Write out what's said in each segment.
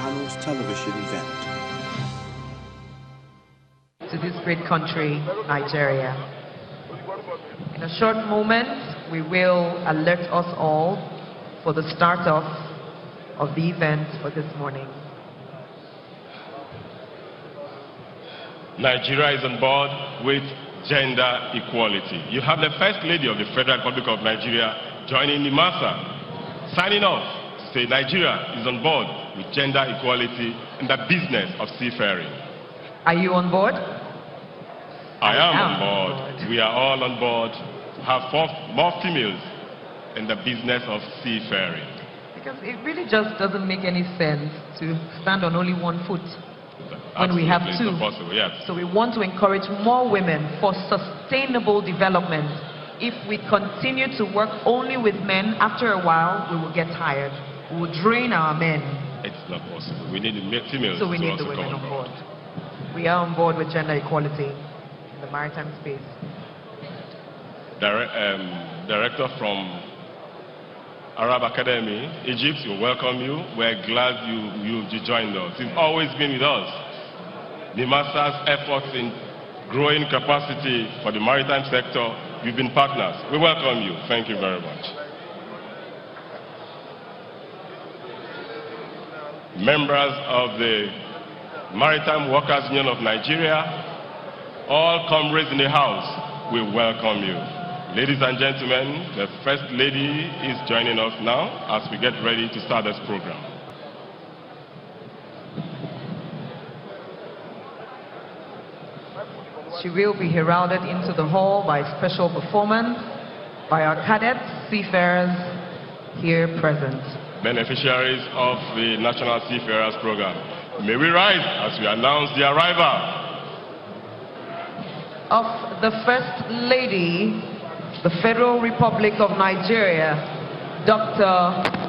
channel's television event. To this great country, Nigeria. In a short moment, we will alert us all for the start off of the event for this morning. Nigeria is on board with gender equality. You have the First Lady of the Federal Republic of Nigeria joining NIMASA, signing off to say Nigeria is on board with gender equality in the business of seafaring. Are you on board? I am on board. We are all on board to have more females in the business of seafaring. Because it really just doesn't make any sense to stand on only one foot when we have two. Possible, yes. So we want to encourage more women for sustainable development. If we continue to work only with men, after a while we will get tired. We will drain our men. It's not possible. We need the females. So we need the women on board. We are on board with gender equality in the maritime space. Director from Arab Academy, Egypt, we welcome you. We're glad you joined us. You've always been with us. NIMASA's efforts in growing capacity for the maritime sector, you've been partners. We welcome you. Thank you very much. Members of the Maritime Workers Union of Nigeria, all comrades in the house, we welcome you. Ladies and gentlemen, the First Lady is joining us now as we get ready to start this program. She will be heralded into the hall by special performance by our cadets, seafarers here present. Beneficiaries of the National Seafarers Program, may we rise as we announce the arrival of the First Lady, the Federal Republic of Nigeria, Dr.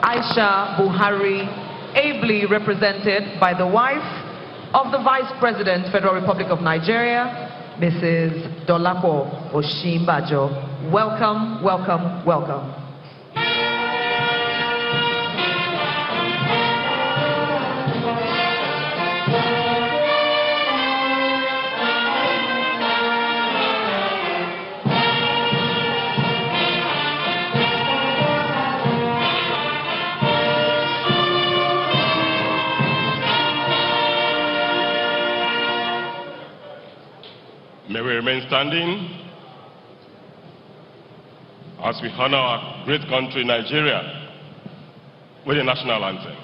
Aisha Buhari, ably represented by the wife of the Vice President, Federal Republic of Nigeria, Mrs. Dolapo Osinbajo. Welcome, welcome, welcome. May we remain standing as we honor our great country, Nigeria, with the national anthem.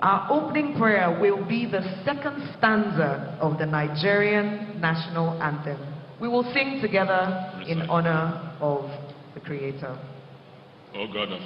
Our opening prayer will be the second stanza of the Nigerian national anthem. We will sing together in honor of the Creator. O God of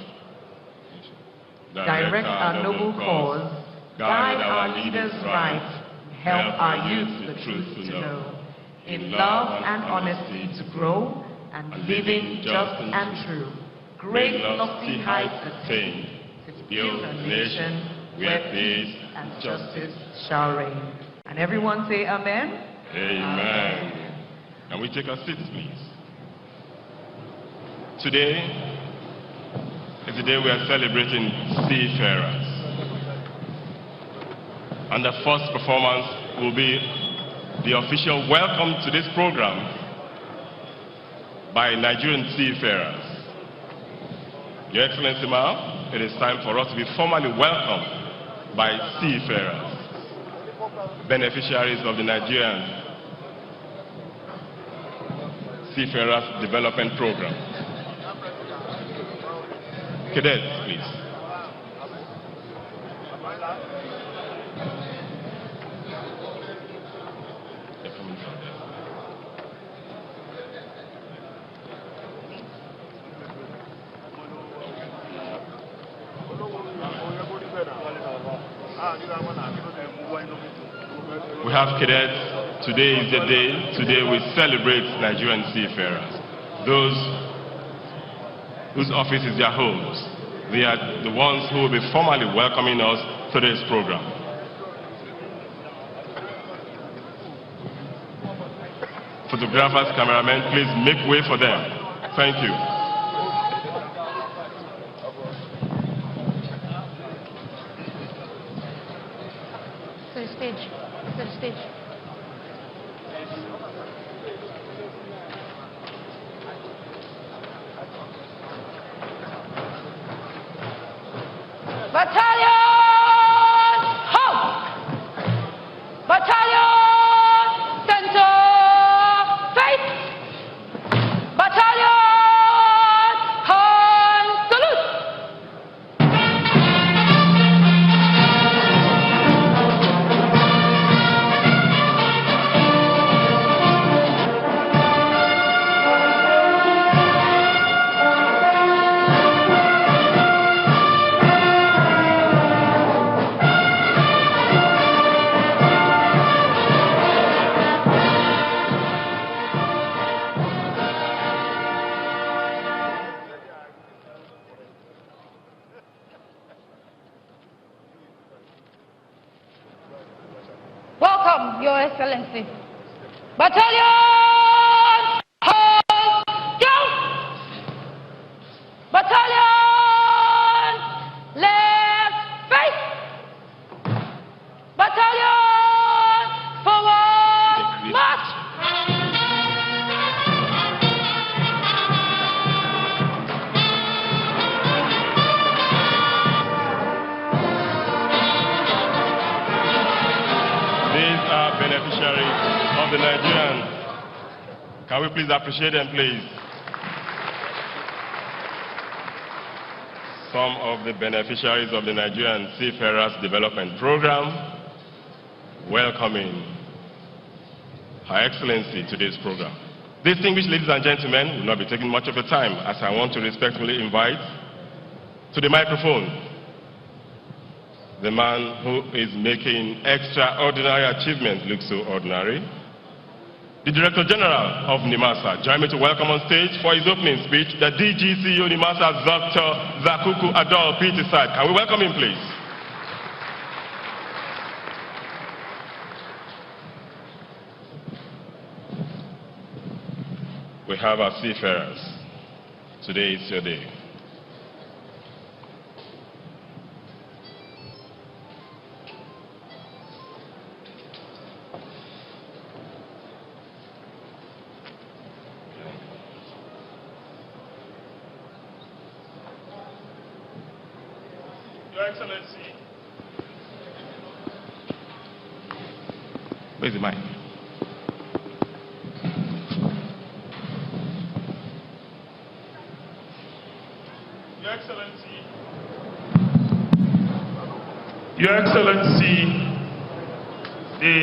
direct our noble cause, guide our leaders right, help our youth the truth to know, in love and honesty to grow, and living just and true, great lofty heights attain, to build a nation where peace and justice shall reign. And everyone say amen. Amen. Can we take our seats, please? Today is the day we are celebrating seafarers. And the first performance will be the official welcome to this program by Nigerian seafarers. Your Excellency, ma'am, it is time for us to be formally welcomed by seafarers, beneficiaries of the Nigerian Seafarers Development Program. Cadets, please. We have cadets. Today is the day. Today we celebrate Nigerian seafarers. Those whose office is their homes. They are the ones who will be formally welcoming us to this program. Photographers, cameramen, please make way for them. Thank you. To the stage. To the stage. Battalion! Halt! Battalion! Center! Face! Battalion! Hand! Salute! Welcome, Your Excellency. Battalion! Hold down! Battalion! Left face! Battalion! Forward march! Beneficiaries of the Nigerian. Can we please appreciate them, please? Some of the beneficiaries of the Nigerian Seafarers Development Program welcoming Her Excellency to this program. Distinguished ladies and gentlemen, will not be taking much of your time as I want to respectfully invite to the microphone the man who is making extraordinary achievements look so ordinary, the Director General of NIMASA. Join me to welcome on stage for his opening speech, the DGCO NIMASA, Dr. Zakuku Adol Pt.1. Can we welcome him, please? We have our seafarers. Today is your day. Your Excellency. Where's the mic? Your Excellency. Your Excellency, the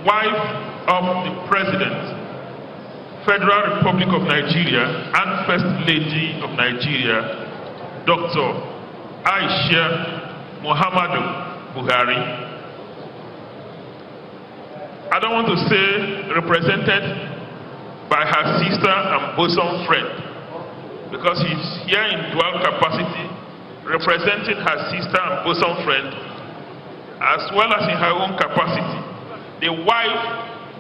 wife of the President, Federal Republic of Nigeria, and First Lady of Nigeria, Dr. Aisha Muhammadu Buhari. I don't want to say represented by her sister and bosom friend, because she's here in dual capacity, representing her sister and bosom friend, as well as in her own capacity, the wife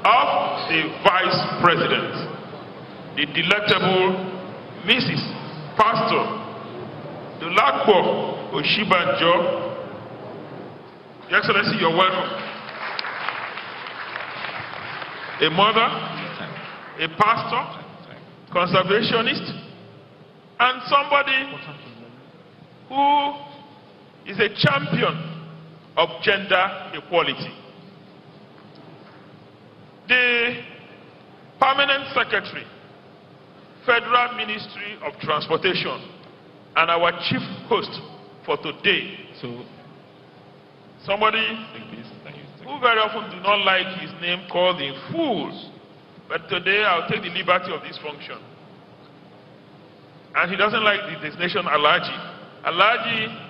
of the Vice President, the delectable Mrs. Pastor Dolapo Osinbajo. Your Excellency, you're welcome. A mother, a pastor, conservationist, and somebody who is a champion of gender equality. The Permanent Secretary, Federal Ministry of Transportation, and our chief host for today. So, somebody who very often do not like his name called in fools, but today I'll take the liberty of this function. And he doesn't like the designation Alhaji. Alhaji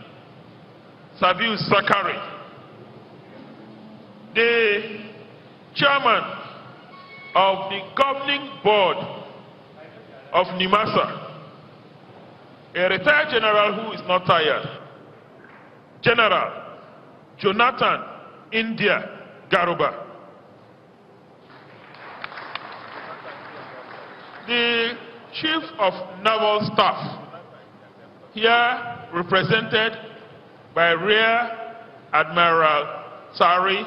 Sabiu Sakari, the chairman of the governing board of NIMASA, a retired general who is not tired, General Jonathan India Garuba. The Chief of Naval Staff, here represented by Rear Admiral Sari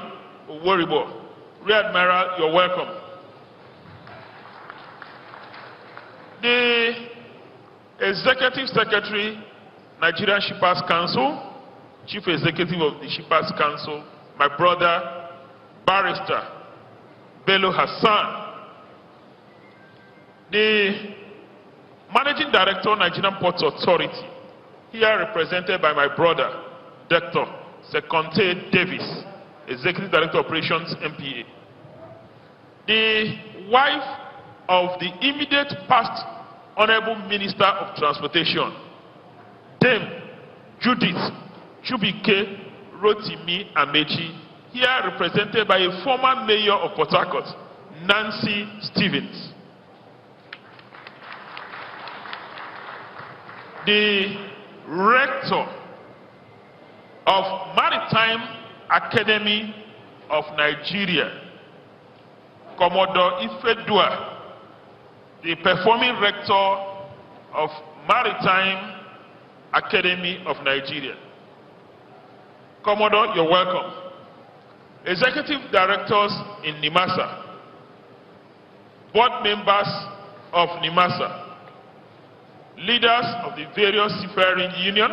Oworibo. Rear Admiral, you're welcome. The Executive Secretary, Nigerian Shippers Council, Chief Executive of the Shippers Council, my brother, Barrister Bello Hassan. The Managing Director, Nigerian Ports Authority, here represented by my brother, Dr. Sekonte Davis, Executive Director Operations, MPA. The wife of the immediate past Honorable Minister of Transportation, Dame Judith Chubike Rotimi Amechi, here represented by a former mayor of Port Harcourt, Nancy Stevens. The rector of Maritime Academy of Nigeria, Commodore Ifedua, the performing rector of Maritime Academy of Nigeria. Commodore, you're welcome. Executive directors in NIMASA, board members of NIMASA, leaders of the various seafaring unions,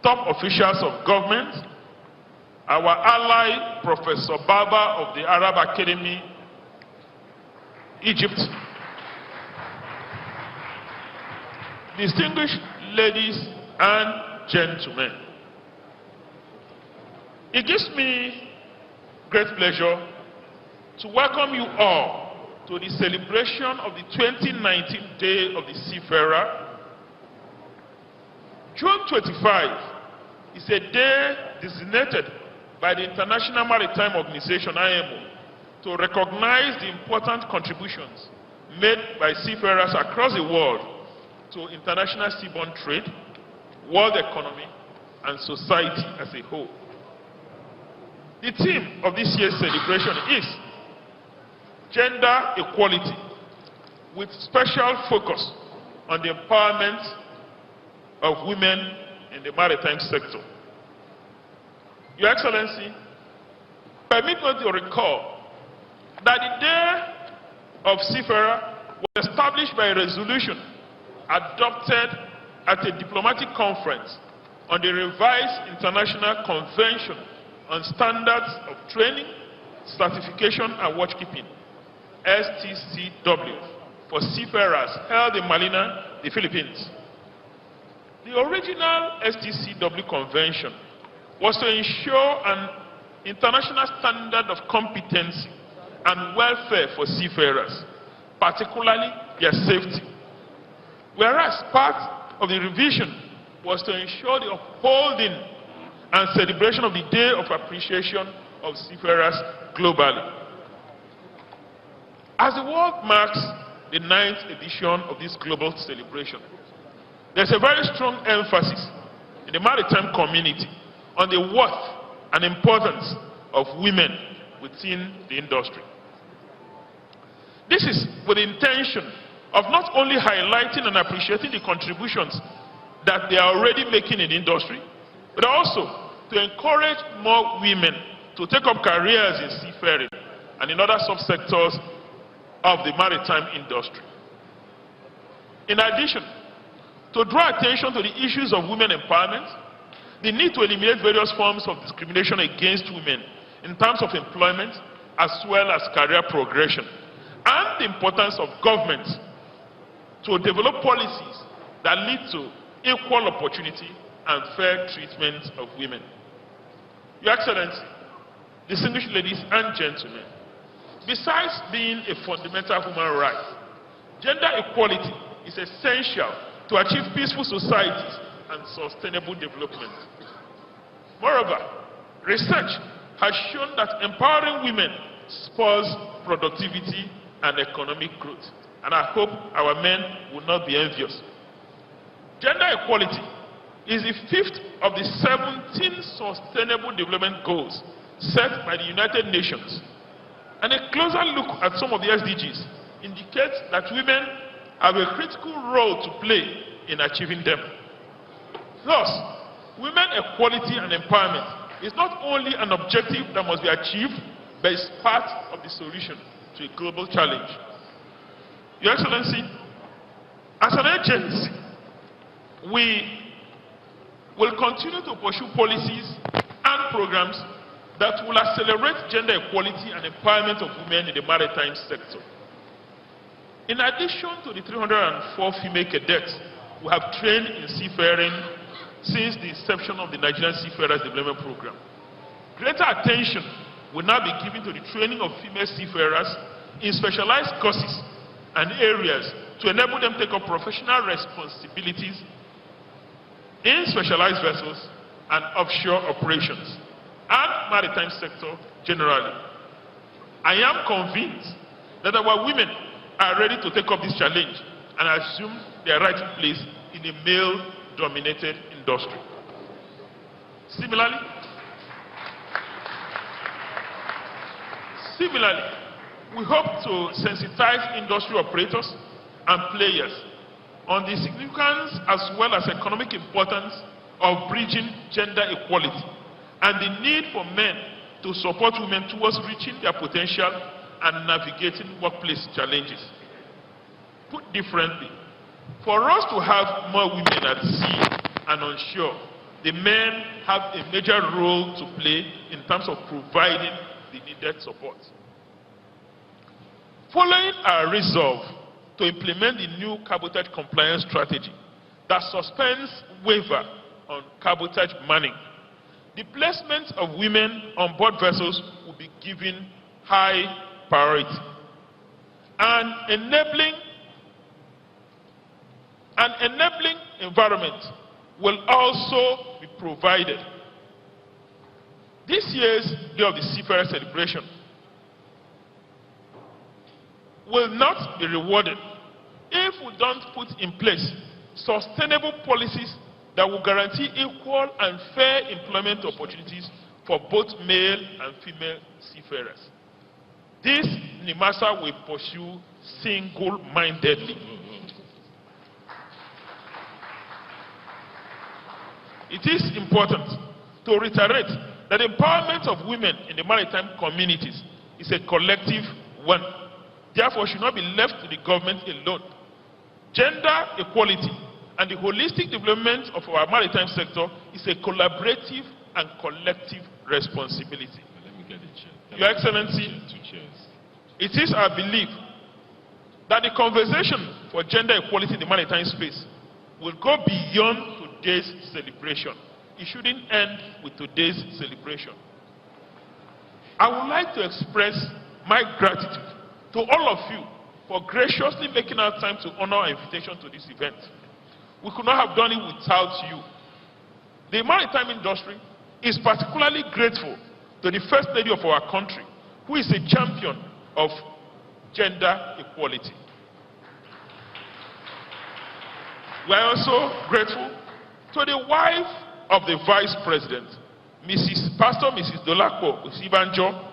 top officials of government, our ally, Professor Baba of the Arab Academy, Egypt, distinguished ladies and gentlemen. It gives me great pleasure to welcome you all to the celebration of the 2019 Day of the Seafarer. June 25 is a day designated by the International Maritime Organization, IMO, to recognize the important contributions made by seafarers across the world to international seaborne trade, world economy, and society as a whole. The theme of this year's celebration is gender equality, with special focus on the empowerment of women in the maritime sector. Your Excellency, permit me to recall that the Day of Seafarer was established by a resolution adopted at a diplomatic conference on the revised International Convention on Standards of Training, Certification and Watchkeeping, STCW, for seafarers held in Manila, the Philippines. The original STCW convention was to ensure an international standard of competency and welfare for seafarers, particularly their safety. Whereas part of the revision was to ensure the upholding and celebration of the Day of Appreciation of Seafarers globally. As the world marks the 9th edition of this global celebration, there's a very strong emphasis in the maritime community on the worth and importance of women within the industry. This is with the intention of not only highlighting and appreciating the contributions that they are already making in the industry, but also to encourage more women to take up careers in seafaring and in other subsectors of the maritime industry. In addition, to draw attention to the issues of women empowerment, the need to eliminate various forms of discrimination against women in terms of employment as well as career progression, and the importance of government to develop policies that lead to equal opportunity and fair treatment of women. Your Excellency, distinguished ladies and gentlemen, besides being a fundamental human right, gender equality is essential to achieve peaceful societies and sustainable development. Moreover, research has shown that empowering women spurs productivity and economic growth, and I hope our men will not be envious. Gender equality is the fifth of the 17 Sustainable Development Goals set by the United Nations, and a closer look at some of the SDGs indicates that women have a critical role to play in achieving them. Thus, women equality and empowerment is not only an objective that must be achieved, but is part of the solution to a global challenge. Your Excellency, as an agency, we will continue to pursue policies and programs that will accelerate gender equality and empowerment of women in the maritime sector. In addition to the 304 female cadets who have trained in seafaring since the inception of the Nigerian Seafarers Development Program, greater attention will now be given to the training of female seafarers in specialized courses and areas to enable them to take up professional responsibilities in specialized vessels and offshore operations and maritime sector generally. I am convinced that our women are ready to take up this challenge and assume their rightful place in a male-dominated industry. Similarly, we hope to sensitize industry operators and players on the significance as well as economic importance of bridging gender equality and the need for men to support women towards reaching their potential and navigating workplace challenges. Put differently, for us to have more women at sea and on shore, the men have a major role to play in terms of providing the needed support. Following our resolve to implement the new cabotage compliance strategy that suspends waiver on cabotage manning, the placement of women on board vessels will be given high priority. An enabling environment will also be provided. This year's Day of the Seafarer celebration will not be rewarded if we don't put in place sustainable policies that will guarantee equal and fair employment opportunities for both male and female seafarers. This NIMASA will pursue single-mindedly. It is important to reiterate that the empowerment of women in the maritime communities is a collective one. Therefore, should not be left to the government alone. Gender equality and the holistic development of our maritime sector is a collaborative and collective responsibility. Let me get a chair. Your Excellency, it is our belief that the conversation for gender equality in the maritime space will go beyond today's celebration. It shouldn't end with today's celebration. I would like to express my gratitude to all of you for graciously making our time to honor our invitation to this event. We could not have done it without you. The maritime industry is particularly grateful to the First Lady of our country, who is a champion of gender equality. We are also grateful to the wife of the Vice President, Pastor Mrs. Dolapo Osinbajo,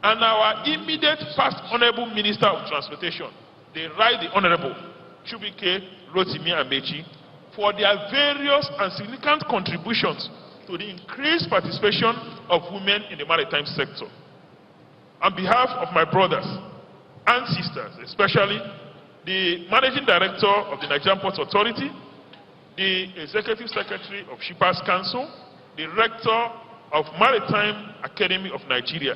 and our immediate First Honorable Minister of Transportation, the Right Honorable Chubike Rotimi Amechi, for their various and significant contributions to the increased participation of women in the maritime sector. On behalf of my brothers and sisters, especially the Managing Director of the Nigerian Ports Authority, the Executive Secretary of Shippers Council, the Rector of Maritime Academy of Nigeria,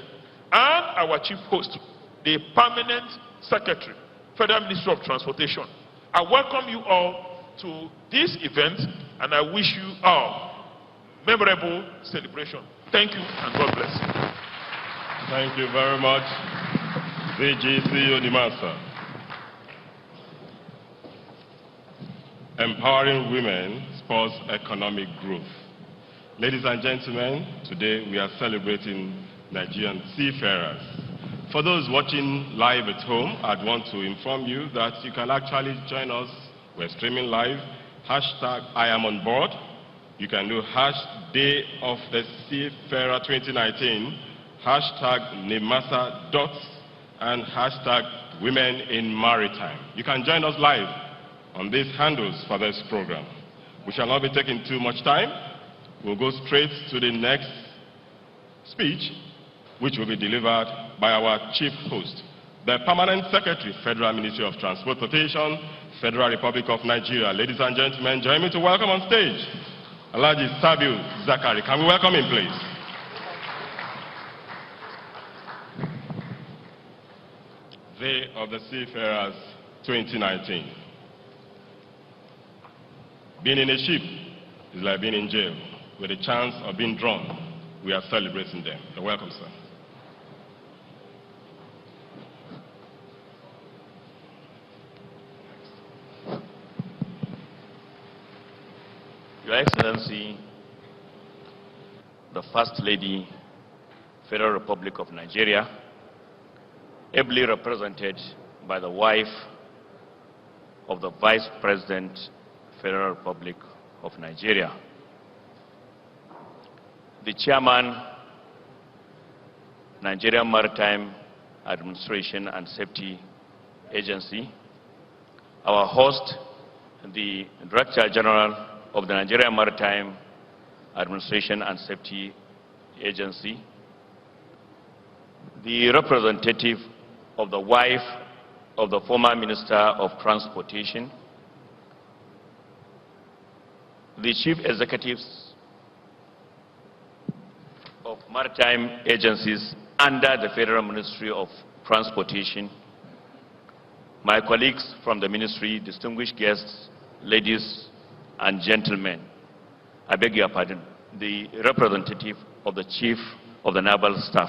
and our Chief Host, the Permanent Secretary, Federal Ministry of Transportation. I welcome you all to this event, and I wish you all memorable celebration. Thank you, and God bless you. Thank you very much, VGCU NIMASA. Empowering women spurs economic growth. Ladies and gentlemen, today we are celebrating Nigerian seafarers. For those watching live at home, I'd want to inform you that you can actually join us. We're streaming live. Hashtag I am on board. You can do Day of the Seafarer 2019, hashtag NIMASA dots, and hashtag Women in Maritime. You can join us live on these handles for this program. We shall not be taking too much time. We'll go straight to the next speech, which will be delivered by our chief host, the Permanent Secretary, Federal Ministry of Transportation, Federal Republic of Nigeria. Ladies and gentlemen, join me to welcome on stage Alhaji Sabiu Zakari. Can we welcome him, please? Day of the Seafarers 2019. Being in a ship is like being in jail, with a chance of being drawn. We are celebrating them. You're welcome, sir. Your Excellency, the First Lady, Federal Republic of Nigeria, ably represented by the wife of the Vice President, Federal Republic of Nigeria, the Chairman, Nigerian Maritime Administration and Safety Agency, our host, the Director General of the Nigerian Maritime Administration and Safety Agency, the representative of the wife of the former Minister of Transportation, the chief executives of maritime agencies under the Federal Ministry of Transportation, my colleagues from the ministry, distinguished guests, ladies and gentlemen, I beg your pardon, the representative of the Chief of the Naval Staff.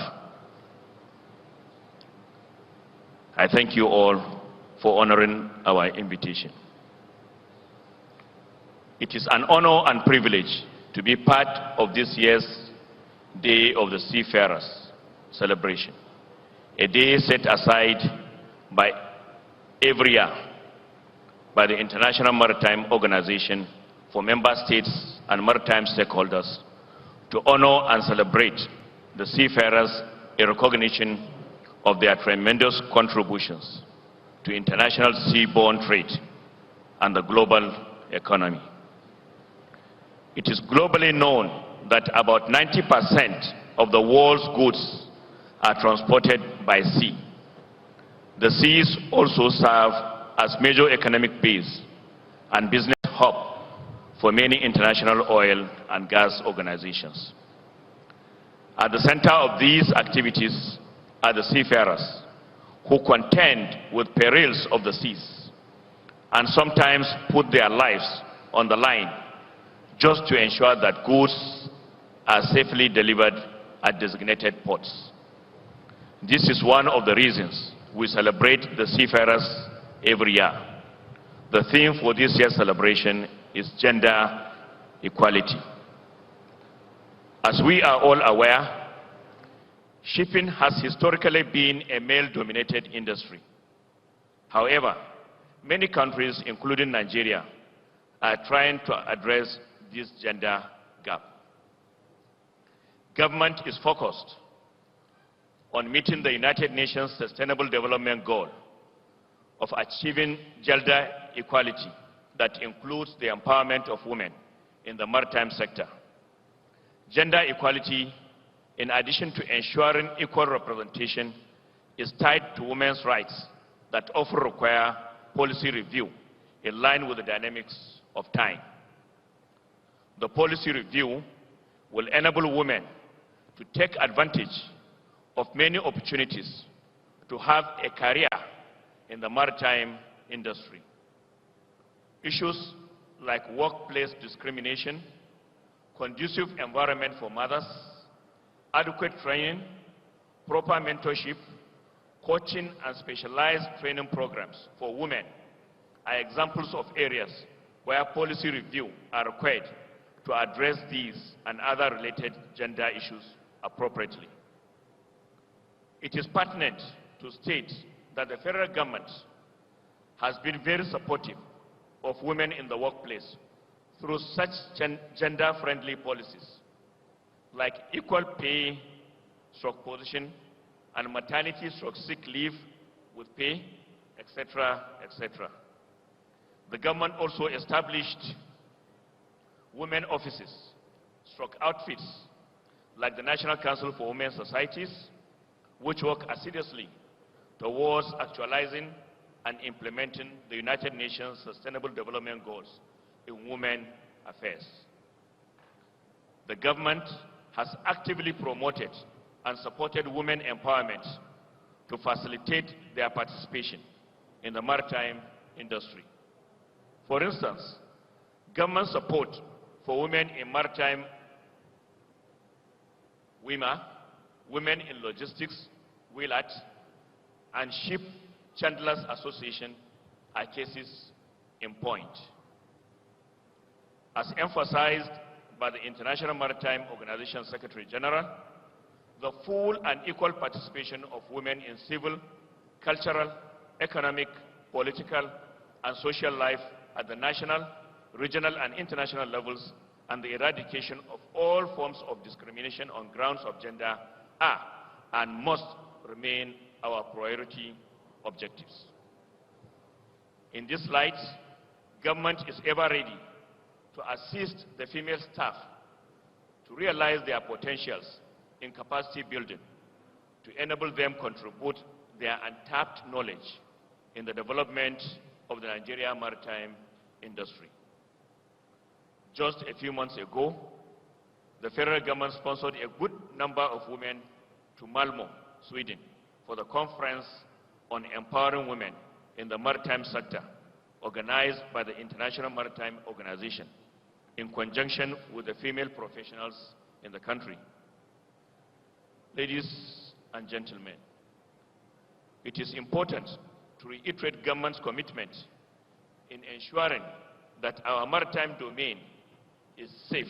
I thank you all for honoring our invitation. It is an honor and privilege to be part of this year's Day of the Seafarers celebration, a day set aside by every year by the International Maritime Organization for member states and maritime stakeholders to honor and celebrate the seafarers in recognition of their tremendous contributions to international seaborne trade and the global economy. It is globally known that about 90% of the world's goods are transported by sea. The seas also serve as major economic base and business hub for many international oil and gas organizations. At the center of these activities are the seafarers who contend with perils of the seas and sometimes put their lives on the line just to ensure that goods are safely delivered at designated ports. This is one of the reasons we celebrate the seafarers every year. The theme for this year's celebration is gender equality. As we are all aware, shipping has historically been a male-dominated industry. However, many countries, including Nigeria, are trying to address this gender gap. Government is focused on meeting the United Nations Sustainable Development Goal of achieving gender equality that includes the empowerment of women in the maritime sector. Gender equality, in addition to ensuring equal representation, is tied to women's rights that often require policy review in line with the dynamics of time. The policy review will enable women to take advantage of many opportunities to have a career in the maritime industry. Issues like workplace discrimination, conducive environment for mothers, adequate training, proper mentorship, coaching and specialized training programs for women are examples of areas where policy review are required to address these and other related gender issues appropriately. It is pertinent to state that the federal government has been very supportive of women in the workplace through such gender-friendly policies like equal pay, position, and maternity/sick leave with pay, etc., etc. The government also established women offices, outfits, like the National Council for Women Societies, which work assiduously towards actualizing and implementing the United Nations Sustainable Development Goals in women affairs. The government has actively promoted and supported women empowerment to facilitate their participation in the maritime industry. For instance, government support for women in maritime, WIMA, Women in Logistics, WILAT, and Ship Chandlers Association are cases in point. As emphasized by the International Maritime Organization Secretary General, the full and equal participation of women in civil, cultural, economic, political, and social life at the national, regional, and international levels, and the eradication of all forms of discrimination on grounds of gender are and must remain our priority objectives. In this light, government is ever ready to assist the female staff to realize their potentials in capacity building, to enable them contribute their untapped knowledge in the development of the Nigerian maritime industry. Just a few months ago, the federal government sponsored a good number of women to Malmö, Sweden, for the conference on empowering women in the maritime sector, organized by the International Maritime Organization, in conjunction with the female professionals in the country. Ladies and gentlemen, it is important to reiterate government's commitment in ensuring that our maritime domain is safe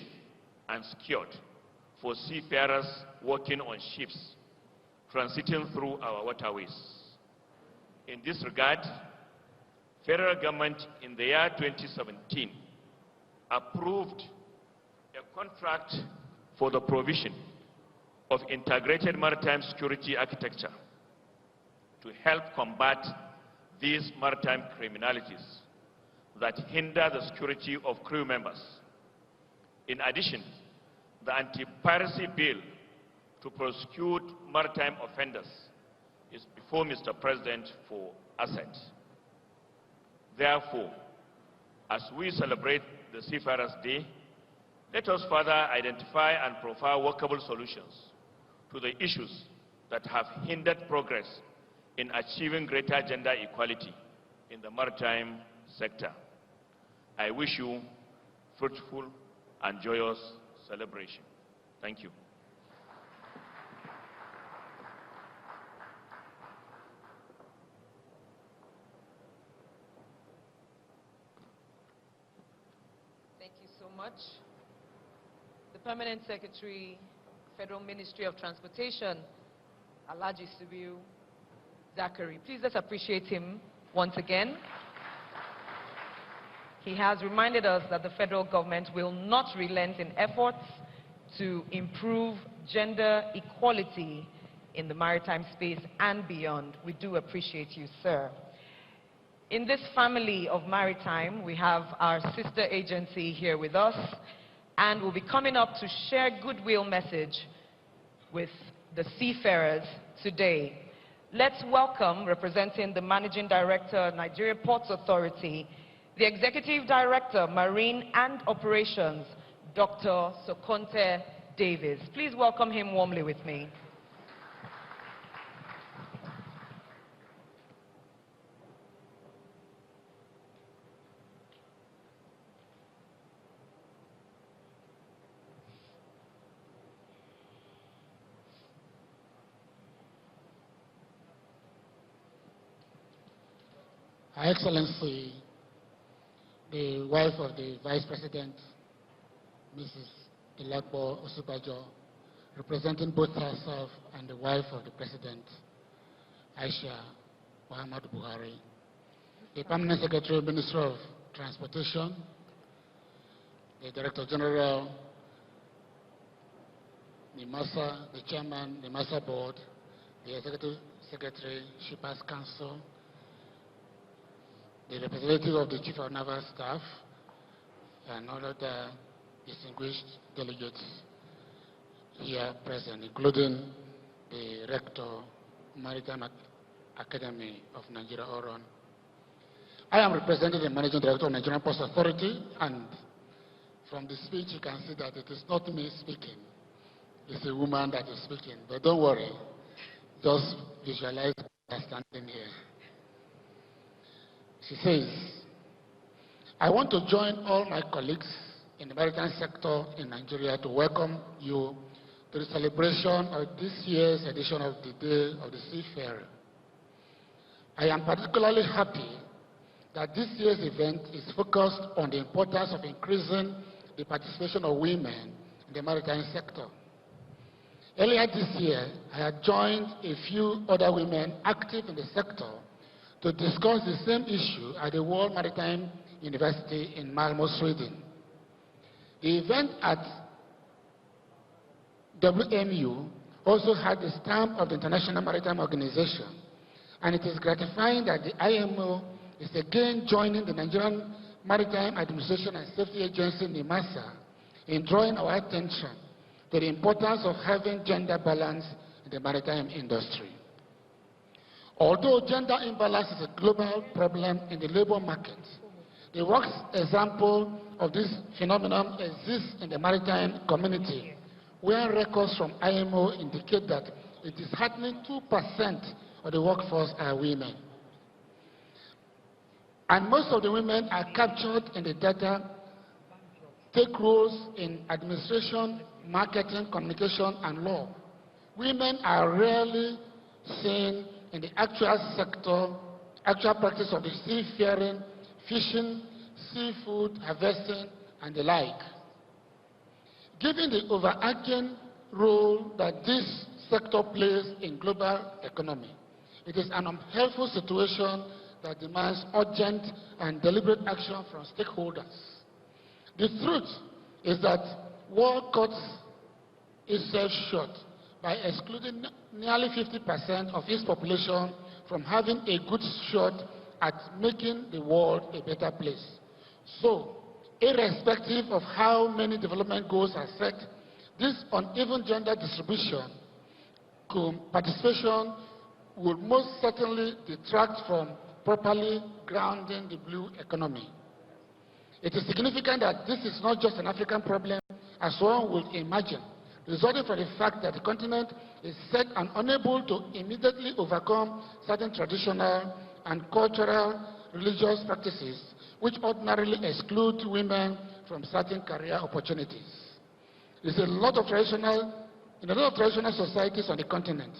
and secured for seafarers working on ships transiting through our waterways. In this regard, federal government in the year 2017 approved a contract for the provision of integrated maritime security architecture to help combat these maritime criminalities that hinder the security of crew members. In addition, the anti-piracy bill to prosecute maritime offenders is before Mr. President for assent. Therefore, as we celebrate the Seafarers' Day, let us further identify and profile workable solutions to the issues that have hindered progress in achieving greater gender equality in the maritime sector. I wish you fruitful and joyous celebration. Thank you. Thank you so much. The Permanent Secretary, Federal Ministry of Transportation, Alhaji Subiu Zachary. Please let's appreciate him once again. He has reminded us that the federal government will not relent in efforts to improve gender equality in the maritime space and beyond. We do appreciate you, sir. In this family of maritime, we have our sister agency here with us, and we'll be coming up to share goodwill message with the seafarers today. Let's welcome, representing the Managing Director, Nigeria Ports Authority, the Executive Director, Marine and Operations, Dr. Sokonte Davis. Please welcome him warmly with me. Her Excellency, the wife of the Vice President, Mrs. Dolapo Osinbajo, representing both herself and the wife of the President, Aisha Muhammadu Buhari, the Permanent Secretary, Minister of Transportation, the Director General, NIMASA, the Chairman, NIMASA Board, the Executive Secretary, Shippers Council, the representative of the Chief of Naval Staff, and all other distinguished delegates here present, including the Rector, Maritime Academy of Nigeria, Oron. I am representing the Managing Director of Nigerian Post Authority, and from the speech you can see that it is not me speaking, it's a woman that is speaking. But don't worry, just visualize her standing here. She says, I want to join all my colleagues in the maritime sector in Nigeria to welcome you to the celebration of this year's edition of the Day of the Seafarer. I am particularly happy that this year's event is focused on the importance of increasing the participation of women in the maritime sector. Earlier this year, I had joined a few other women active in the sector to discuss the same issue at the World Maritime University in Malmö, Sweden. The event at WMU also had the stamp of the International Maritime Organization, and it is gratifying that the IMO is again joining the Nigerian Maritime Administration and Safety Agency, NIMASA, in drawing our attention to the importance of having gender balance in the maritime industry. Although gender imbalance is a global problem in the labor market, the worst example of this phenomenon exists in the maritime community, where records from IMO indicate that it is hardly 2% of the workforce are women. And most of the women are captured in the data, take roles in administration, marketing, communication, and law. Women are rarely seen in the actual sector, actual practice of the seafaring, fishing, seafood, harvesting, and the like. Given the overarching role that this sector plays in global economy, it is an unhelpful situation that demands urgent and deliberate action from stakeholders. The truth is that world cuts itself short by excluding nearly 50% of its population from having a good shot at making the world a better place. So, irrespective of how many development goals are set, this uneven gender distribution participation will most certainly detract from properly grounding the blue economy. It is significant that this is not just an African problem, as one would imagine, resulting from the fact that the continent is set and unable to immediately overcome certain traditional and cultural religious practices which ordinarily exclude women from certain career opportunities. In a lot of traditional societies on the continent,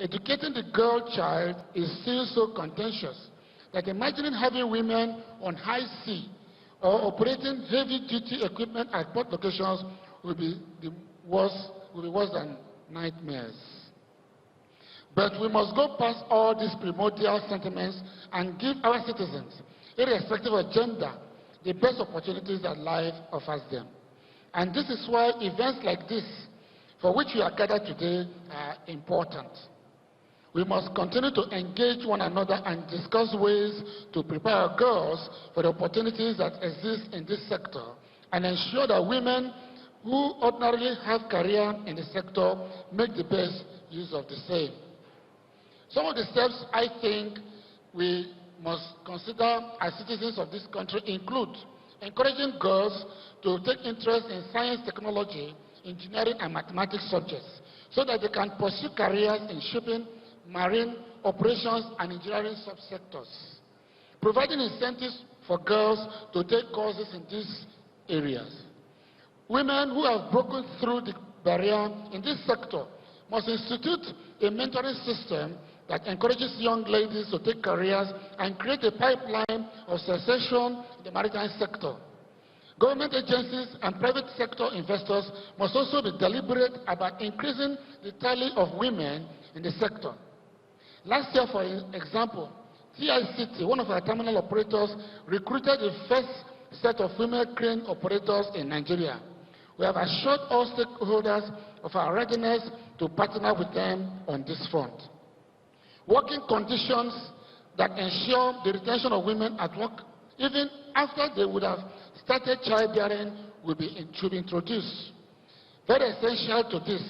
educating the girl child is still so contentious that imagining having women on high sea or operating heavy-duty equipment at port locations will be worse than nightmares. But we must go past all these primordial sentiments and give our citizens, irrespective of gender, the best opportunities that life offers them. And this is why events like this, for which we are gathered today, are important. We must continue to engage one another and discuss ways to prepare our girls for the opportunities that exist in this sector and ensure that women who ordinarily have career in the sector make the best use of the same. Some of the steps I think we must consider as citizens of this country include, encouraging girls to take interest in science, technology, engineering, and mathematics subjects so that they can pursue careers in shipping, marine, operations, and engineering subsectors. Providing incentives for girls to take courses in these areas. Women who have broken through the barrier in this sector must institute a mentoring system that encourages young ladies to take careers and create a pipeline of succession in the maritime sector. Government agencies and private sector investors must also be deliberate about increasing the tally of women in the sector. Last year, for example, TICT, one of our terminal operators, recruited the first set of female crane operators in Nigeria. We have assured all stakeholders of our readiness to partner with them on this front. Working conditions that ensure the retention of women at work, even after they would have started childbearing, will be introduced. Very essential to this.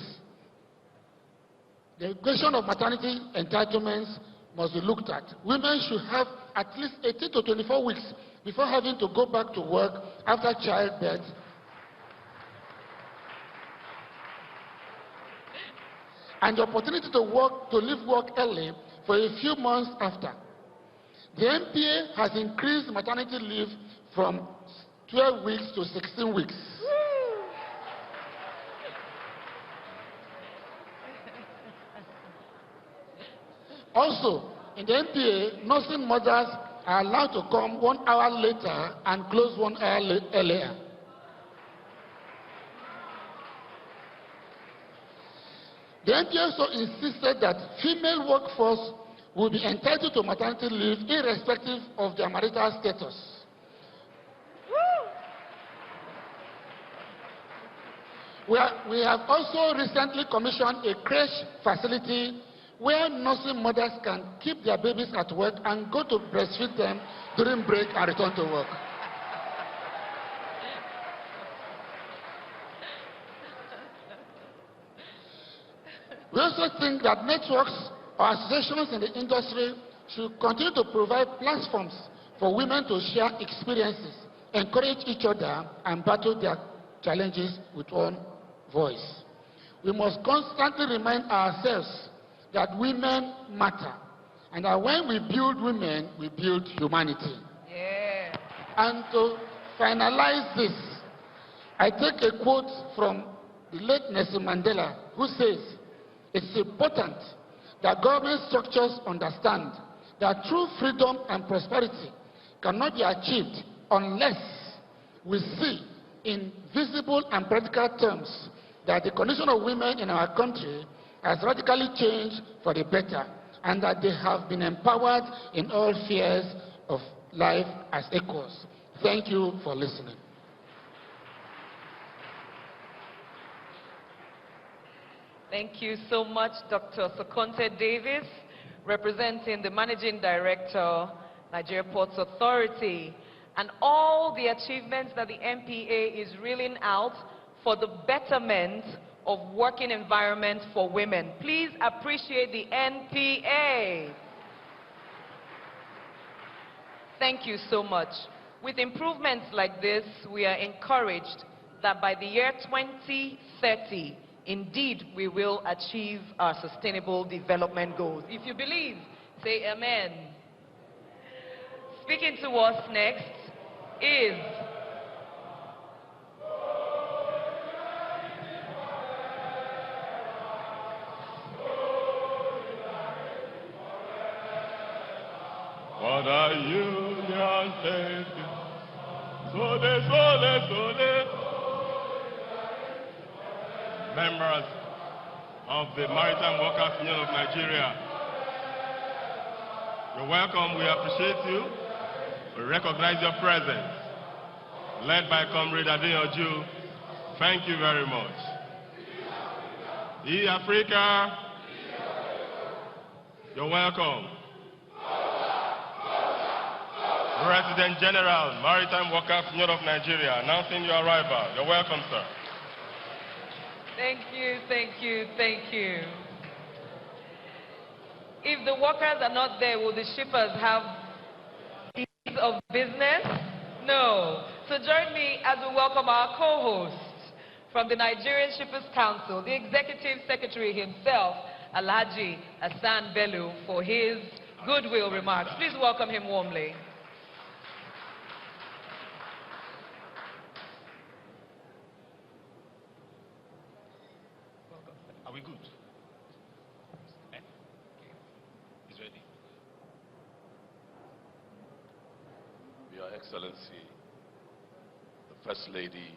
The question of maternity entitlements must be looked at. Women should have at least 18 to 24 weeks before having to go back to work after childbirth. And the opportunity to leave work early for a few months after. The NPA has increased maternity leave from 12 weeks to 16 weeks. Also, in the NPA, nursing mothers are allowed to come 1 hour later and close 1 hour earlier. The NPA also insisted that female workforce will be entitled to maternity leave irrespective of their marital status. We have also recently commissioned a creche facility where nursing mothers can keep their babies at work and go to breastfeed them during break and return to work. We also think that networks or associations in the industry should continue to provide platforms for women to share experiences, encourage each other, and battle their challenges with one voice. We must constantly remind ourselves that women matter, and that when we build women, we build humanity. Yeah. And to finalize this, I take a quote from the late Nelson Mandela, who says, "It's important that government structures understand that true freedom and prosperity cannot be achieved unless we see in visible and practical terms that the condition of women in our country has radically changed for the better, and that they have been empowered in all spheres of life as equals." Thank you for listening. Thank you so much, Dr. Sokonte Davis, representing the Managing Director, Nigeria Ports Authority, and all the achievements that the NPA is reeling out for the betterment of working environment for women. Please appreciate the NPA. Thank you so much. With improvements like this, we are encouraged that by the year 2030, indeed, we will achieve our sustainable development goals. If you believe, say amen. Speaking to us next is What are union taking? Sole. Members of the Maritime Workers Union of Nigeria, you're welcome. We appreciate you. We recognize your presence. Led by Comrade Adeyanju, thank you very much. Africa, you're welcome. President General, Maritime Workers Union of Nigeria, announcing your arrival. You're welcome, sir. Thank you, thank you, thank you. If the workers are not there, will the shippers have ease of business? No. So join me as we welcome our co-host from the Nigerian Shippers Council, the Executive Secretary himself, Alhaji Hassan Bello, for his goodwill remarks. Please welcome him warmly. Are we good? He's ready. Your Excellency, the First Lady,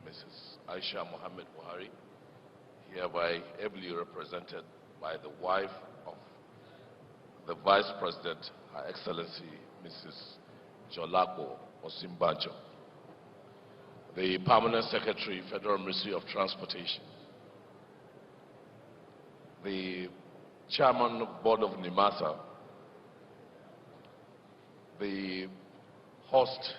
Mrs. Aisha Mohammed Buhari, hereby ably represented by the wife of the Vice President, Her Excellency, Mrs. Dolapo Osinbajo, the Permanent Secretary, Federal Ministry of Transportation, the Chairman of Board of NIMASA, the host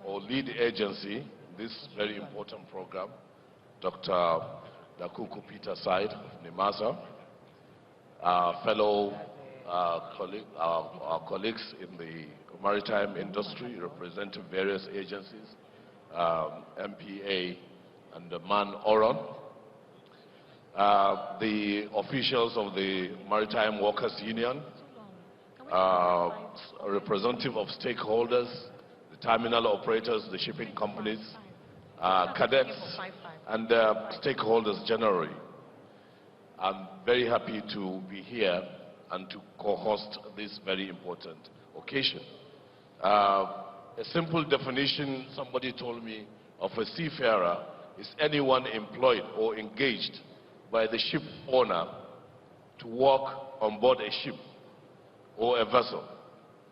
or lead agency, this very important program, Dr. Dakuku Peter Said of NIMASA, fellow our colleagues in the maritime industry representing various agencies, MPA and the MAN Oron, the officials of the Maritime Workers Union, representative of stakeholders, the terminal operators, the shipping companies, cadets, and stakeholders generally. I'm very happy to be here and to co-host this very important occasion. A simple definition somebody told me of a seafarer is anyone employed or engaged by the ship owner to work on board a ship or a vessel,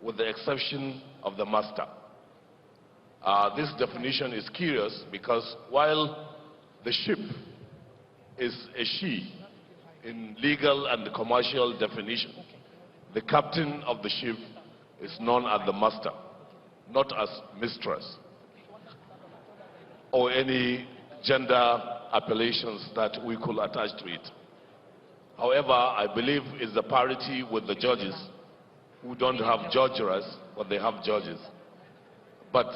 with the exception of the master. This definition is curious because while the ship is a she in legal and commercial definition, the captain of the ship is known as the master, not as mistress, or any gender appellations that we could attach to it. However, I believe it's the parity with the judges who don't have judges, but they have judges. But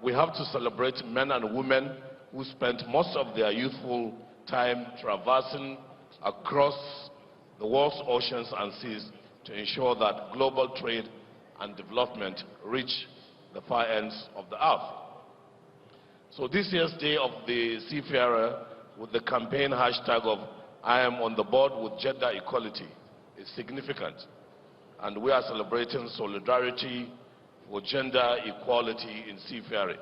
we have to celebrate men and women who spent most of their youthful time traversing across the world's oceans and seas to ensure that global trade and development reach the far ends of the earth. So this year's Day of the Seafarer, with the campaign hashtag of I am on the board with gender equality, is significant. And we are celebrating solidarity for gender equality in seafaring.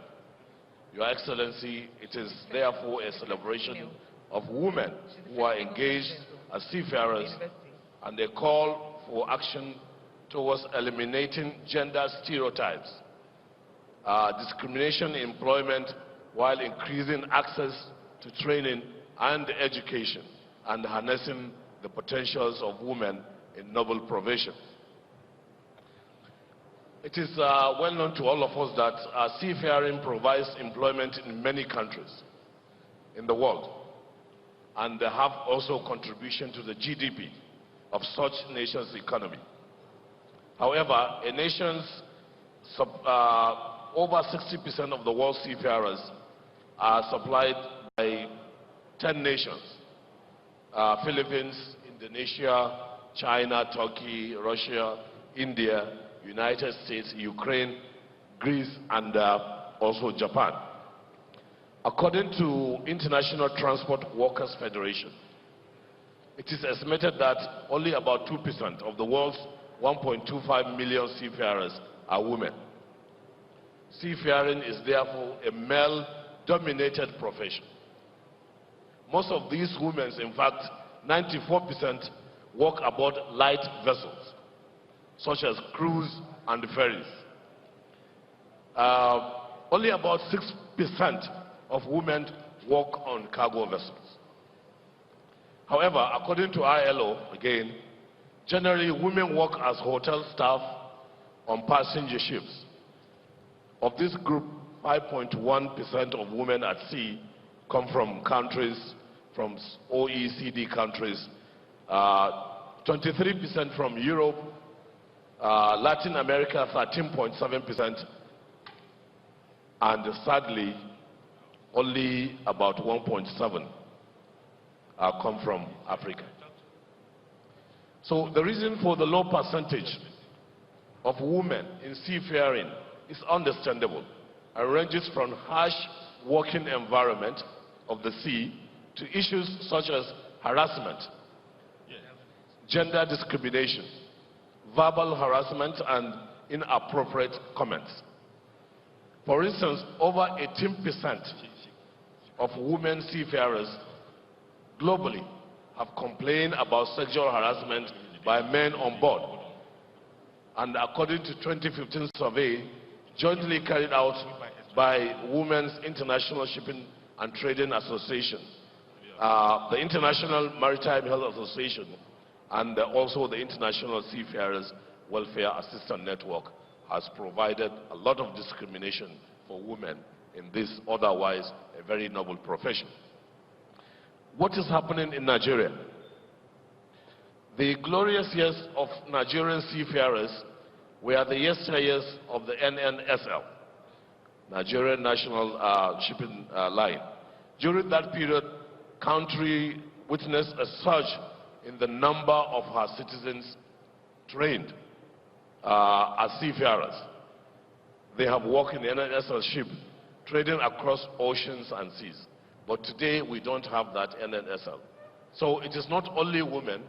Your Excellency, it is therefore a celebration of women who are engaged as seafarers and a call for action towards eliminating gender stereotypes, discrimination in employment, while increasing access to training and education and harnessing the potentials of women in noble professions. It is well known to all of us that seafaring provides employment in many countries in the world, and they have also contribution to the GDP of such nations' economy. However, a nation's over 60% of the world's seafarers are supplied by 10 nations: Philippines, Indonesia, China, Turkey, Russia, India, United States, Ukraine, Greece, and also Japan. According to International Transport Workers Federation, it is estimated that only about 2% of the world's 1.25 million seafarers are women. Seafaring is therefore a male-dominated profession. Most of these women, in fact, 94%, work aboard light vessels, such as cruise and ferries. Only about 6% of women work on cargo vessels. However, according to ILO, again, generally women work as hotel staff on passenger ships. Of this group, 5.1% of women at sea come from countries, from OECD countries, 23% from Europe, Latin America 13.7%, and sadly, only about 1.7 come from Africa. So the reason for the low percentage of women in seafaring is understandable and ranges from harsh working environment of the sea to issues such as harassment, gender discrimination, verbal harassment, and inappropriate comments. For instance, over 18% of women seafarers globally have complained about sexual harassment by men on board. And according to 2015 survey jointly carried out by Women's International Shipping and Trading Association, the International Maritime Health Association, and also the International Seafarers Welfare Assistance Network has provided a lot of discrimination for women in this otherwise a very noble profession. What is happening in Nigeria? The glorious years of Nigerian seafarers were the yesteryears of the NNSL, Nigerian National Shipping Line. During that period, country witnessed a surge in the number of her citizens trained as seafarers. They have worked in the NNSL ship, trading across oceans and seas. But today, we don't have that NNSL. So it is not only women,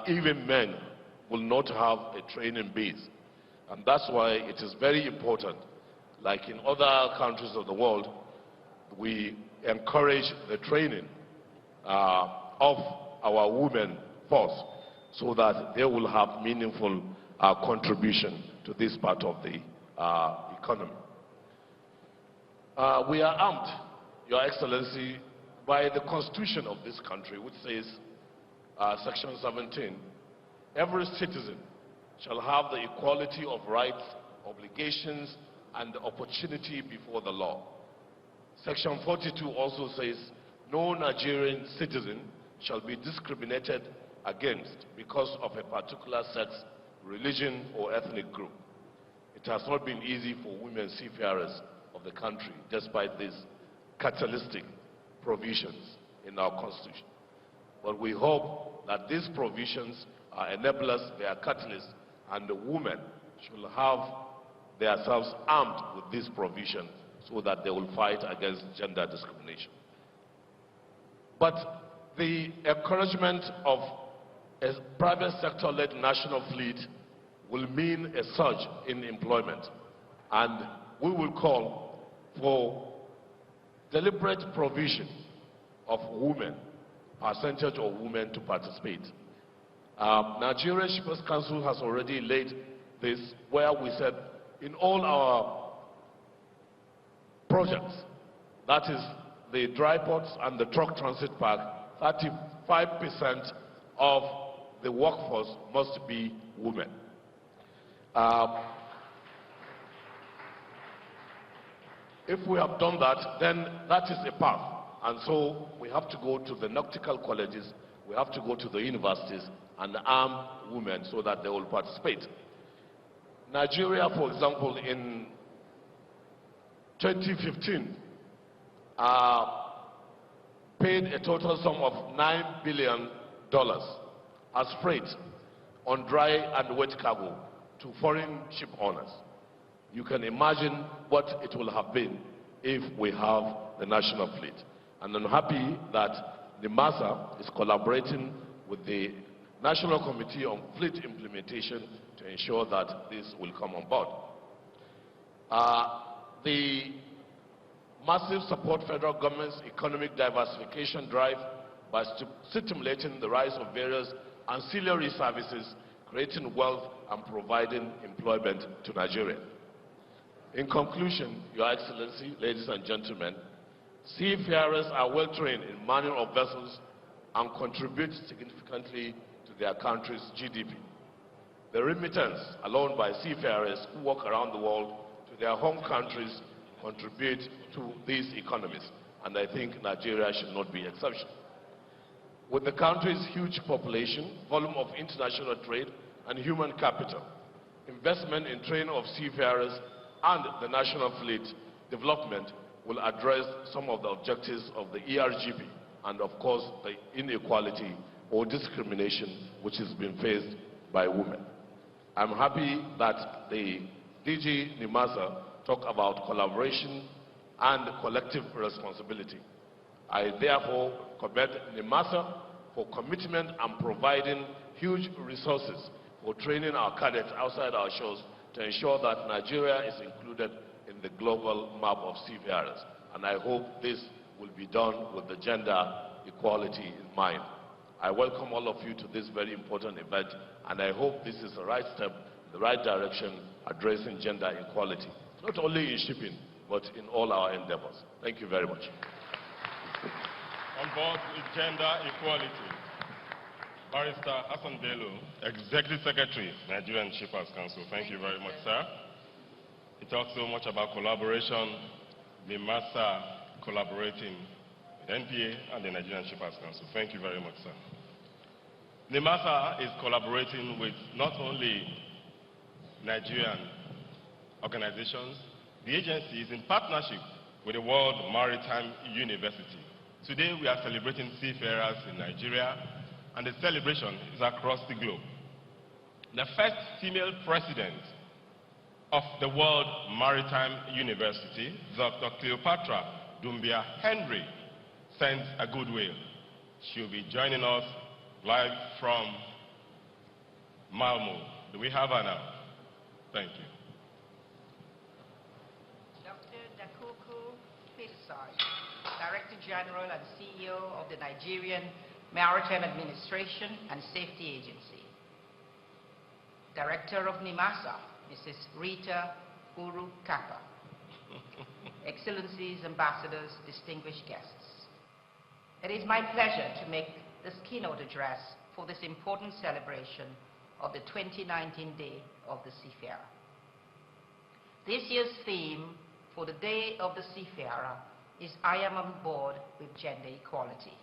even men will not have a training base. And that's why it is very important, like in other countries of the world, we encourage the training of our women force so that they will have meaningful contribution to this part of the economy. We are armed, Your Excellency, by the Constitution of this country, which says, Section 17, every citizen shall have the equality of rights, obligations, and opportunity before the law. Section 42 also says, no Nigerian citizen shall be discriminated against because of a particular sex, religion, or ethnic group. It has not been easy for women seafarers of the country, despite these catalytic provisions in our Constitution. But we hope that these provisions are enablers, they are catalysts, and the women should have themselves armed with this provision so that they will fight against gender discrimination. But the encouragement of a private sector-led national fleet will mean a surge in employment, and we will call for deliberate provision of women, percentage of women to participate. Nigeria Shippers Council has already laid this, where we said in all our projects, that is the dry ports and the truck transit park, 35% of the workforce must be women. If we have done that, then that is a path. And so we have to go to the nautical colleges, we have to go to the universities and arm women so that they will participate. Nigeria, for example, in 2015, paid a total sum of $9 billion as freight on dry and wet cargo to foreign ship owners. You can imagine what it will have been if we have the national fleet. And I'm happy that NIMASA is collaborating with the National Committee on Fleet Implementation to ensure that this will come on board. The massive support federal government's economic diversification drive by stimulating the rise of various ancillary services, creating wealth and providing employment to Nigeria. In conclusion, Your Excellency, ladies and gentlemen, seafarers are well trained in manning of vessels and contribute significantly to their country's GDP. The remittance alone by seafarers who work around the world to their home countries contribute to these economies, and I think Nigeria should not be an exception. With the country's huge population, volume of international trade, and human capital, investment in training of seafarers and the national fleet development will address some of the objectives of the ERGP and, of course, the inequality or discrimination which is being faced by women. I'm happy that the DG NIMASA talked about collaboration and collective responsibility. I therefore commend NIMASA for commitment and providing huge resources for training our cadets outside our shores to ensure that Nigeria is included in the global map of seafarers. And I hope this will be done with the gender equality in mind. I welcome all of you to this very important event, and I hope this is the right step in the right direction addressing gender equality, not only in shipping, but in all our endeavors. Thank you very much. On board with gender equality, Barrister Hassan Bello, Executive Secretary, Nigerian Shippers Council. Thank you very much, sir. He talked so much about collaboration, NIMASA collaborating with NPA and the Nigerian Shippers Council. Thank you very much, sir. NIMASA is collaborating with not only Nigerian organizations, the agency is in partnership with the World Maritime University. Today we are celebrating seafarers in Nigeria, and the celebration is across the globe. The first female president of the World Maritime University, Dr. Cleopatra Dumbia Henry, sends a goodwill. She'll be joining us live from Malmo. Do we have her now? Thank you. Dr. Dakuku Pisai, Director General and CEO of the Nigerian Maritime Administration and Safety Agency. Director of NIMASA, Mrs. Rita Uru Kappa. Excellencies, ambassadors, distinguished guests. It is my pleasure to make this keynote address for this important celebration of the 2019 Day of the Seafarer. This year's theme for the Day of the Seafarer is I am on board with gender equality,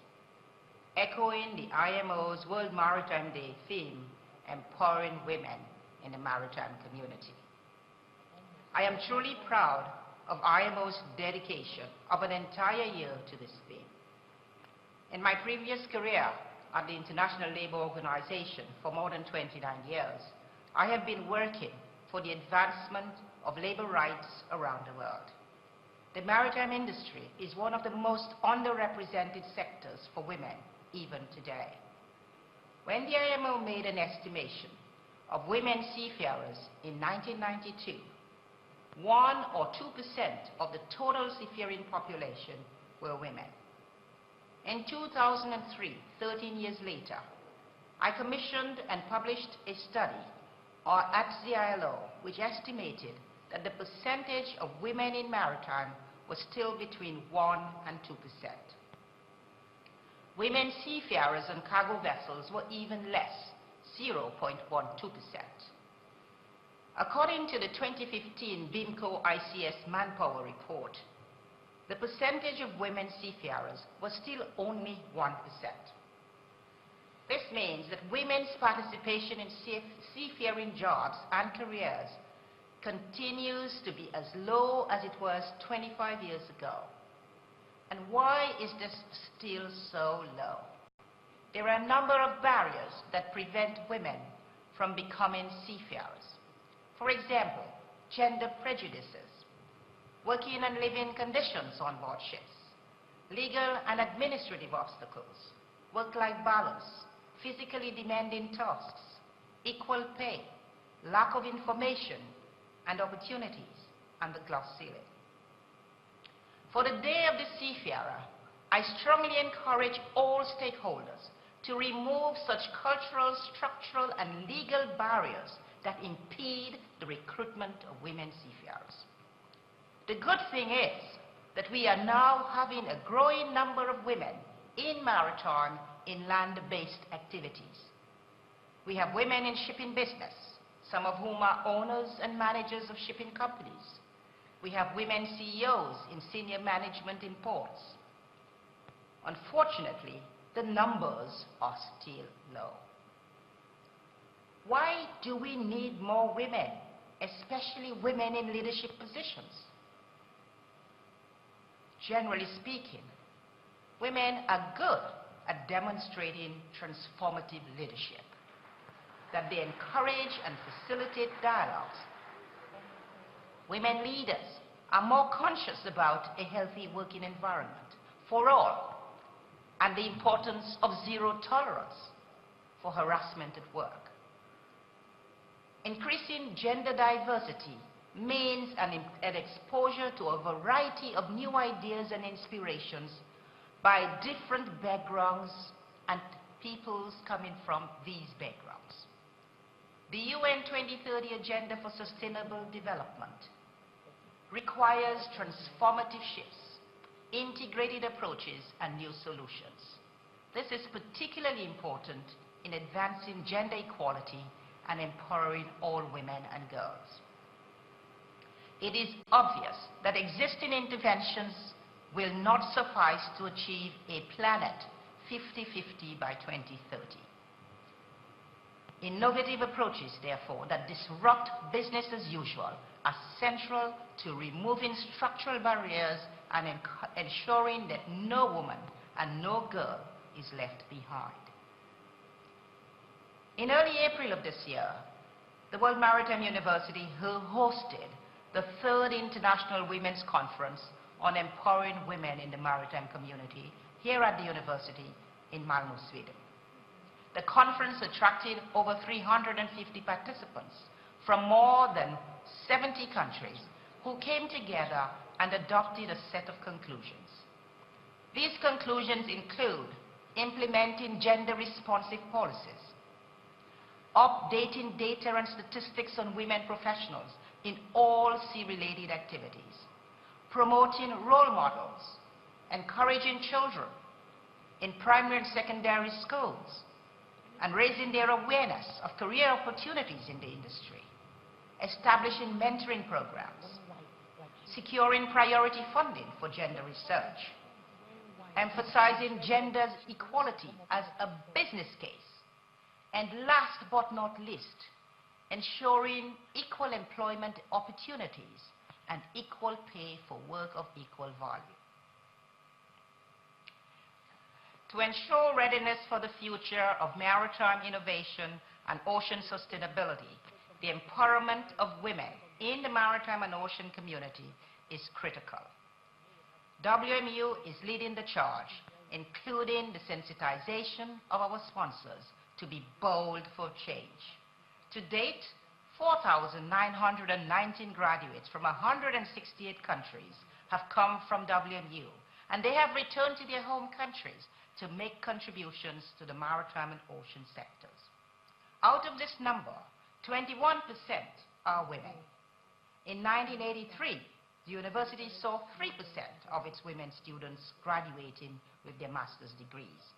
echoing the IMO's World Maritime Day theme, empowering women in the maritime community. I am truly proud of IMO's dedication of an entire year to this theme. In my previous career at the International Labour Organization for more than 29 years, I have been working for the advancement of labor rights around the world. The maritime industry is one of the most underrepresented sectors for women even today. When the IMO made an estimation of women seafarers in 1992, 1 or 2% of the total seafaring population were women. In 2003, 13 years later, I commissioned and published a study at the ILO which estimated that the percentage of women in maritime was still between 1 and 2%. Women seafarers on cargo vessels were even less, 0.12%. According to the 2015 BIMCO ICS Manpower Report, the percentage of women seafarers was still only 1%. This means that women's participation in seafaring jobs and careers continues to be as low as it was 25 years ago. And why is this still so low? There are a number of barriers that prevent women from becoming seafarers. For example, gender prejudices, working and living conditions on board ships, legal and administrative obstacles, work-life balance, physically demanding tasks, equal pay, lack of information and opportunities, and the glass ceiling. For the Day of the Seafarer, I strongly encourage all stakeholders to remove such cultural, structural, and legal barriers that impede the recruitment of women seafarers. The good thing is that we are now having a growing number of women in maritime, in land-based activities. We have women in shipping business, some of whom are owners and managers of shipping companies. We have women CEOs in senior management in ports. Unfortunately, the numbers are still low. Why do we need more women, especially women in leadership positions? Generally speaking, women are good at demonstrating transformative leadership, that they encourage and facilitate dialogues. Women leaders are more conscious about a healthy working environment for all and the importance of zero tolerance for harassment at work. Increasing gender diversity means an exposure to a variety of new ideas and inspirations by different backgrounds and peoples coming from these backgrounds. The UN 2030 Agenda for Sustainable Development requires transformative shifts, integrated approaches, and new solutions. This is particularly important in advancing gender equality and empowering all women and girls. It is obvious that existing interventions will not suffice to achieve a planet 50-50 by 2030. Innovative approaches, therefore, that disrupt business as usual are central to removing structural barriers and ensuring that no woman and no girl is left behind. In early April of this year, the World Maritime University hosted the 3rd International Women's Conference on Empowering Women in the Maritime Community here at the university in Malmö, Sweden. The conference attracted over 350 participants from more than 70 countries who came together and adopted a set of conclusions. These conclusions include implementing gender-responsive policies, updating data and statistics on women professionals in all sea-related activities, promoting role models, encouraging children in primary and secondary schools, and raising their awareness of career opportunities in the industry, establishing mentoring programs, securing priority funding for gender research, emphasizing gender equality as a business case, and last but not least, ensuring equal employment opportunities and equal pay for work of equal value. To ensure readiness for the future of maritime innovation and ocean sustainability, the empowerment of women in the maritime and ocean community is critical. WMU is leading the charge, including the sensitization of our sponsors to be bold for change. To date, 4,919 graduates from 168 countries have come from WMU, and they have returned to their home countries to make contributions to the maritime and ocean sectors. Out of this number, 21% are women. In 1983, the university saw 3% of its women students graduating with their master's degrees.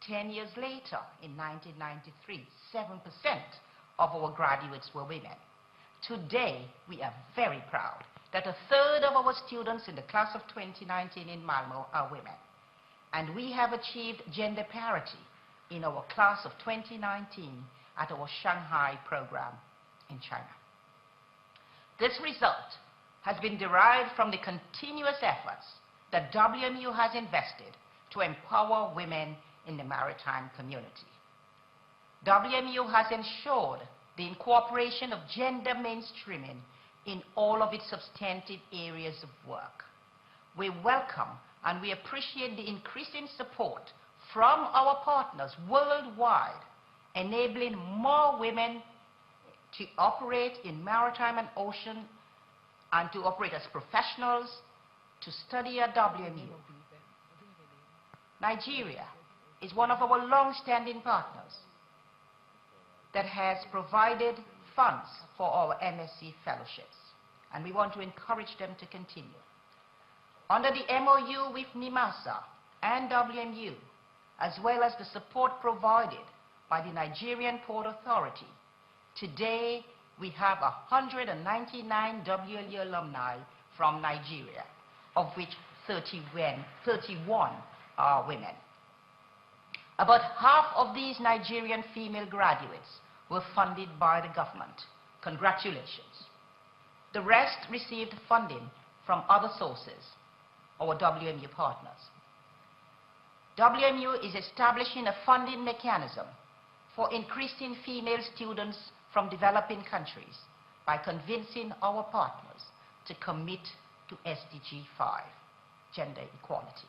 10 years later, in 1993, 7% of our graduates were women. Today, we are very proud that 1/3 of our students in the class of 2019 in Malmö are women. And we have achieved gender parity in our class of 2019 at our Shanghai program in China. This result has been derived from the continuous efforts that WMU has invested to empower women in the maritime community. WMU has ensured the incorporation of gender mainstreaming in all of its substantive areas of work. We welcome and we appreciate the increasing support from our partners worldwide, enabling more women to operate in maritime and ocean and to operate as professionals, to study at WMU. Nigeria is one of our long-standing partners that has provided funds for our MSc fellowships, and we want to encourage them to continue. Under the MOU with NIMASA and WMU, as well as the support provided by the Nigerian Port Authority, today we have 199 WLU alumni from Nigeria, of which 31 are women. About half of these Nigerian female graduates were funded by the government. Congratulations. The rest received funding from other sources, our WMU partners. WMU is establishing a funding mechanism for increasing female students from developing countries by convincing our partners to commit to SDG 5, gender equality.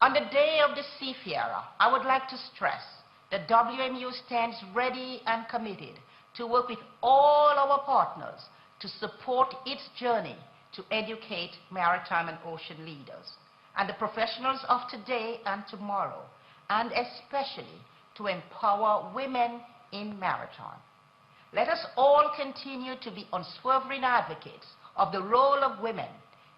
On the day of the Seafarer, I would like to stress that WMU stands ready and committed to work with all our partners to support its journey to educate maritime and ocean leaders and the professionals of today and tomorrow, and especially to empower women in maritime. Let us all continue to be unswerving advocates of the role of women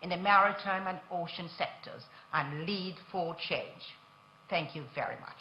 in the maritime and ocean sectors and lead for change. Thank you very much.